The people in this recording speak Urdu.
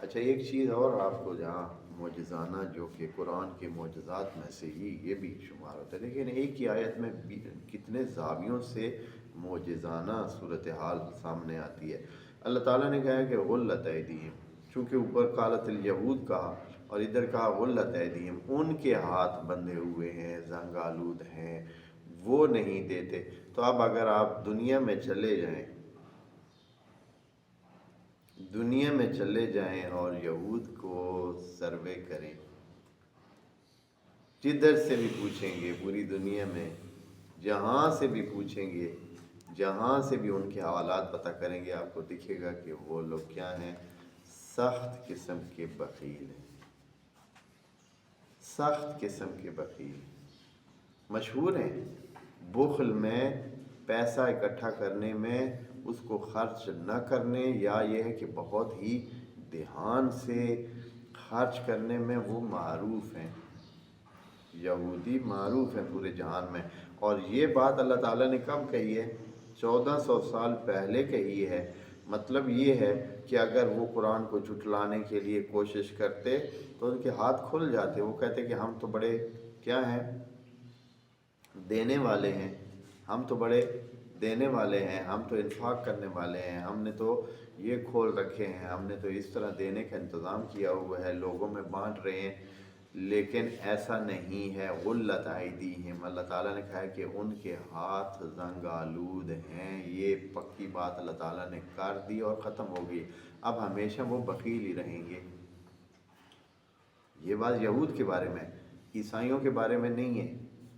اچھا ایک چیز اور آپ کو جہاں معجزانہ جو کہ قرآن کے معجزات میں سے ہی یہ بھی شمار ہوتا ہے، لیکن ایک ہی آیت میں کتنے زاویوں سے معجزانہ صورتحال سامنے آتی ہے۔ اللہ تعالیٰ نے کہا ہے کہ غلت ایدیہم، چونکہ اوپر قالت الیہود کہا اور ادھر کہا غلت ایدیہم، ان کے ہاتھ بندھے ہوئے ہیں، زنگ آلود ہیں، وہ نہیں دیتے۔ تو اب اگر آپ دنیا میں چلے جائیں، دنیا میں چلے جائیں اور یہود کو سروے کریں، جدھر سے بھی پوچھیں گے پوری دنیا میں، جہاں سے بھی پوچھیں گے، جہاں سے بھی ان کے حوالات پتہ کریں گے، آپ کو دکھے گا کہ وہ لوگ کیا ہیں، سخت قسم کے بخیل ہیں، سخت قسم کے بخیل مشہور ہیں بخل میں، پیسہ اکٹھا کرنے میں، اس کو خرچ نہ کرنے، یا یہ ہے کہ بہت ہی دھیان سے خرچ کرنے میں وہ معروف ہیں۔ یہودی معروف ہیں پورے جہان میں، اور یہ بات اللہ تعالیٰ نے کب کہی ہے؟ 1400 سال پہلے کہی ہے۔ مطلب یہ ہے کہ اگر وہ قرآن کو جھٹلانے کے لیے کوشش کرتے تو ان کے ہاتھ کھل جاتے، وہ کہتے کہ ہم تو بڑے کیا ہیں، دینے والے ہیں، ہم تو بڑے دینے والے ہیں، ہم تو انفاق کرنے والے ہیں، ہم نے تو یہ کھول رکھے ہیں، ہم نے تو اس طرح دینے کا انتظام کیا ہوا ہے، لوگوں میں بانٹ رہے ہیں۔ لیکن ایسا نہیں ہے۔ غلت ایدیہم، اللہ تعالیٰ نے کہا ہے کہ ان کے ہاتھ زنگ آلود ہیں۔ یہ پکی بات اللہ تعالیٰ نے کر دی اور ختم ہو گئی، اب ہمیشہ وہ بخیل ہی رہیں گے۔ یہ بات یہود کے بارے میں، عیسائیوں کے بارے میں نہیں ہے۔